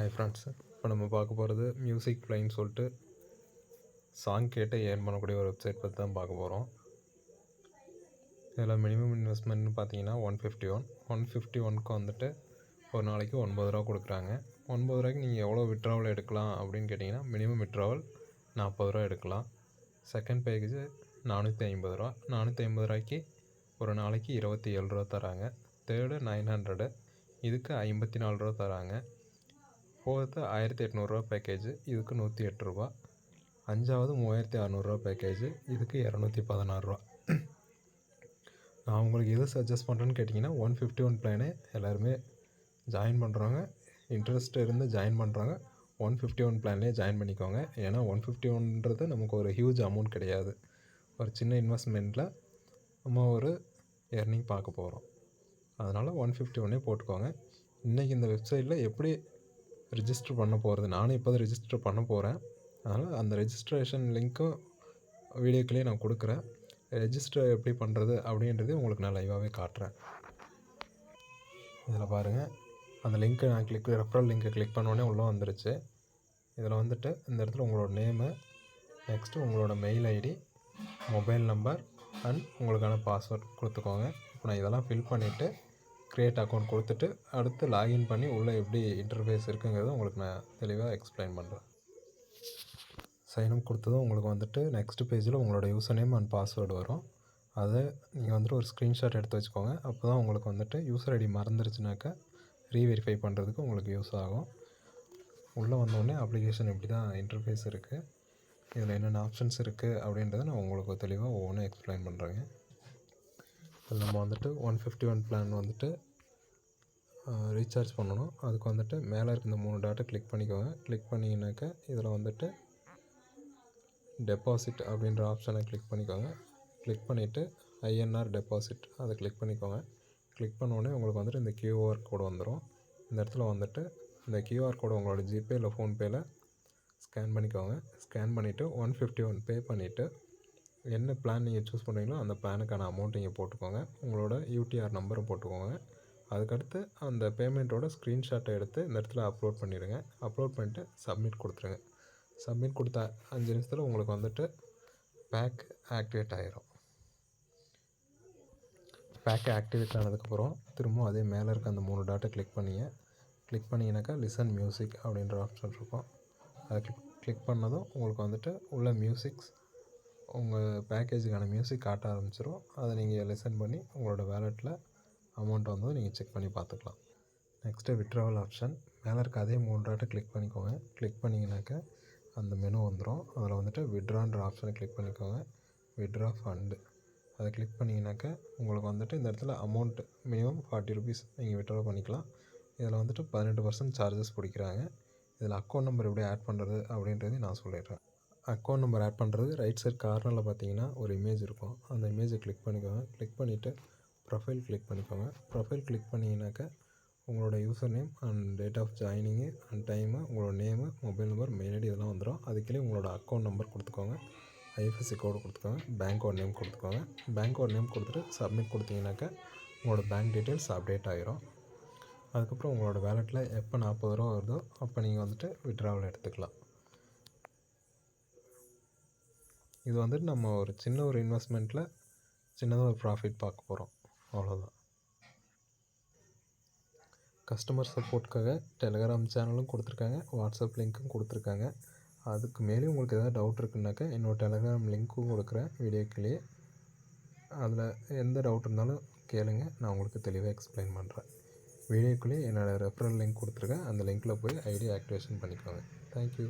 Hi friends, இப்போ நம்ம பார்க்க போகிறது மியூசிக் ப்ளைன்னு சொல்லிட்டு சாங் கேட்டு ஏர்ன் பண்ணக்கூடிய ஒரு வெப்சைட் பற்றி தான் பார்க்க போகிறோம். இதில் மினிமம் இன்வெஸ்ட்மெண்ட்னு பார்த்தீங்கன்னா 151க்கு வந்துட்டு ஒரு நாளைக்கு 9 ரூபா கொடுக்குறாங்க. 9 ரூபாய்க்கு நீங்கள் எவ்வளோ விட்ராவல் எடுக்கலாம் அப்படின்னு கேட்டிங்கன்னா மினிமம் விட்ராவல் 40 ரூபா எடுக்கலாம். செகண்ட் பேக்கேஜ் 450 ரூபா. 450 ரூபாய்க்கு ஒரு நாளைக்கு 27 ரூபா தராங்க. தேர்டு 900, இதுக்கு 54 ரூபா தராங்க. ஃபோர்த்து 1800 பேக்கேஜ், இதுக்கு 108 ரூபா. அஞ்சாவது 3600 பேக்கேஜ், இதுக்கு 216 ரூபா. நான் உங்களுக்கு எது சஜஸ்ட் பண்ணுறேன்னு கேட்டிங்கன்னா 151 பிளானே எல்லாருமே ஜாயின் பண்ணுறவங்க, இன்ட்ரெஸ்ட் இருந்து ஜாயின் பண்ணுறவங்க 151 பிளான்லேயே ஜாயின் பண்ணிக்கோங்க. ஏன்னா 151ன்றது நமக்கு ஒரு ஹியூஜ் அமௌண்ட் கிடையாது. ஒரு சின்ன இன்வெஸ்ட்மெண்ட்டில் நம்ம ஒரு எர்னிங் பார்க்க போகிறோம். அதனால் 151 போட்டுக்கோங்க. இன்றைக்கி இந்த வெப்சைட்டில் எப்படி ரிஜிஸ்டர் பண்ண போகிறது, நானும் இப்போ தான் ரிஜிஸ்டர் பண்ண போகிறேன். அதனால் அந்த ரெஜிஸ்ட்ரேஷன் லிங்க்கும் வீடியோக்குள்ளேயே நான் கொடுக்குறேன். ரெஜிஸ்டர் எப்படி பண்ணுறது அப்படின்றது உங்களுக்கு நான் லைவாகவே காட்டுறேன். இதில் பாருங்கள், அந்த லிங்க்கை நான் ரெஃபரல் லிங்க்கை கிளிக் பண்ணோடனே உள்ளே வந்துருச்சு. இதில் வந்துட்டு இந்த இடத்துல உங்களோட நேமு, நெக்ஸ்ட்டு உங்களோட mail ID, mobile number and உங்களுக்கான பாஸ்வேர்ட் கொடுத்துக்கோங்க. இப்போ நான் இதெல்லாம் ஃபில் பண்ணிவிட்டு க்ரியேட் அக்கௌண்ட் கொடுத்துட்டு அடுத்து லாகின் பண்ணி உள்ளே எப்படி இன்டர்ஃபேஸ் இருக்குங்கிறத உங்களுக்கு நான் தெளிவாக எக்ஸ்பிளைன் பண்ணுறேன். சைன்அப் கொடுத்ததும் உங்களுக்கு வந்துட்டு நெக்ஸ்ட் பேஜில் உங்களோட யூசர் நேம் அண்ட் பாஸ்வேர்டு வரும். அதை நீங்கள் வந்துட்டு ஒரு ஸ்க்ரீன்ஷாட் எடுத்து வச்சுக்கோங்க. அப்போ தான் உங்களுக்கு வந்துட்டு யூசர் ஐடி மறந்துருச்சுனாக்கா ரீவெரிஃபை பண்ணுறதுக்கு உங்களுக்கு யூஸ் ஆகும். உள்ளே வந்தோடனே அப்ளிகேஷன் இப்படி தான் இன்டர்ஃபேஸ் இருக்குது. இதில் என்னென்ன ஆப்ஷன்ஸ் இருக்குது அப்படின்றத நான் உங்களுக்கு தெளிவாக ஒவ்வொன்றும் எக்ஸ்பிளைன் பண்ணுறேங்க. இதில் நம்ம வந்துட்டு 151 பிளான் வந்துட்டு ரீசார்ஜ் பண்ணணும். அதுக்கு வந்துட்டு மேலே இருக்க இந்த 3 டாட்டை கிளிக் பண்ணிக்கோங்க. கிளிக் பண்ணிங்கனாக்கா இதில் வந்துட்டு டெபாசிட் அப்படின்ற ஆப்ஷனை கிளிக் பண்ணிக்கோங்க. கிளிக் பண்ணிவிட்டு ஐஎன்ஆர் டெபாசிட் அதை கிளிக் பண்ணிக்கோங்க. கிளிக் பண்ணோடனே உங்களுக்கு வந்துட்டு இந்த கியூஆர் கோடு வந்துடும். இந்த இடத்துல வந்துட்டு இந்த கியூஆர் கோடு உங்களோட ஜிபே இல்லை ஃபோன்பேயில் ஸ்கேன் பண்ணிக்கோங்க. ஸ்கேன் பண்ணிவிட்டு 151 பே பண்ணிவிட்டு என்ன பிளான் நீங்கள் சூஸ் பண்ணுறீங்களோ அந்த பிளானுக்கான அமௌண்ட் நீங்கள் போட்டுக்கோங்க. உங்களோட யூடிஆர் நம்பரை போட்டுக்கோங்க. அதுக்கடுத்து அந்த பேமெண்ட்டோட ஸ்க்ரீன்ஷாட்டை எடுத்து இந்த இடத்துல அப்லோட் பண்ணிடுங்க. அப்லோட் பண்ணிட்டு சப்மிட் கொடுத்துருங்க. சப்மிட் கொடுத்த 5 நிமிஷத்தில் உங்களுக்கு வந்துட்டு பேக் ஆக்டிவேட் ஆகிரும். பேக் ஆக்டிவேட் ஆனதுக்கப்புறம் திரும்பவும் அதே மேலே இருக்க அந்த 3 டாட்டை கிளிக் பண்ணிங்கனாக்கா லிசன் மியூசிக் அப்படின்ற ஆப்ஷன் இருக்கும். அதை கிளிக் பண்ணதும் உங்களுக்கு வந்துட்டு உள்ள மியூசிக்ஸ் உங்கள் பேக்கேஜுக்கான மியூசிக் காட்ட ஆரம்பிச்சிடும். அதை நீங்கள் லிசன் பண்ணி உங்களோட வேலெட்டில் அமௌண்ட் வந்து நீங்கள் செக் பண்ணி பார்த்துக்கலாம். நெக்ஸ்ட்டு விட்ராவல் ஆப்ஷன் மேலே இருக்க அதே 3 டாட்டை கிளிக் பண்ணிக்கோங்க. கிளிக் பண்ணிங்கனாக்கா அந்த மெனு வந்துடும். அதில் வந்துட்டு விட்ரான்ற ஆப்ஷனை கிளிக் பண்ணிக்கோங்க. விட்ரா ஃபண்டு அதை கிளிக் பண்ணிங்கனாக்கா உங்களுக்கு வந்துட்டு இந்த இடத்துல அமௌண்ட்டு மினிமம் 40 ருபீஸ் நீங்கள் விட்ரா பண்ணிக்கலாம். இதில் வந்துட்டு 18% சார்ஜஸ் பிடிக்கிறாங்க. இதில் அக்கௌண்ட் நம்பர் எப்படி ஆட் பண்ணுறது அப்படின்றதையும் நான் சொல்லிடுறேன். அக்கௌண்ட் நம்பர் ஆட் பண்ணுறது ரைட் சைட் கார்னரில் பார்த்தீங்கன்னா ஒரு இமேஜ் இருக்கும். அந்த இமேஜை கிளிக் பண்ணிக்கோங்க. கிளிக் பண்ணிவிட்டு ப்ரொஃபைல் கிளிக் பண்ணிக்கோங்க. ப்ரொஃபைல் கிளிக் பண்ணிங்கனாக்கா உங்களோட user name and date of joining and time, உங்களோட name, mobile number, mail ID இதெல்லாம் வந்துடும். அதுக்குள்ளே உங்களோட அக்கௌண்ட் நம்பர் கொடுத்துக்கோங்க. ஐஎஃப்எஸ்சி கோடு கொடுத்துக்கோங்க. பேங்க்கோட நேம் கொடுத்துக்கோங்க. பேங்க்கோட நேம் கொடுத்துட்டு சப்மிட் கொடுத்தீங்கனாக்கா உங்களோட பேங்க் டீட்டெயில்ஸ் அப்டேட் ஆகிரும். அதுக்கப்புறம் உங்களோட வேலெட்டில் எப்போ 40 ரூபா வருதோ அப்போ நீங்கள் வந்துட்டு விட்ராவல் எடுத்துக்கலாம். இது வந்துட்டு நம்ம ஒரு சின்ன ஒரு இன்வெஸ்ட்மெண்ட்டில் சின்னதாக ஒரு ப்ராஃபிட் பார்க்க போகிறோம், அவ்வளோதான். கஸ்டமர் சப்போர்ட்டுக்காக டெலகிராம் சேனலும் கொடுத்துருக்காங்க, வாட்ஸ்அப் லிங்க்கும் கொடுத்துருக்காங்க. அதுக்கு மேலே உங்களுக்கு எதாவது டவுட் இருக்குன்னாக்கா என்னோட டெலகிராம் லிங்க்கும் கொடுக்குறேன் வீடியோக்குள்ளேயே. அதில் எந்த டவுட் இருந்தாலும் கேளுங்க, நான் உங்களுக்கு தெளிவாக எக்ஸ்பிளைன் பண்ணுறேன். வீடியோக்குள்ளேயே என்னோடய ரெஃபரல் லிங்க் கொடுத்துருக்கேன். அந்த லிங்க்கில் போய் ஐடி ஆக்டிவேஷன் பண்ணிக்கோங்க. தேங்க்யூ.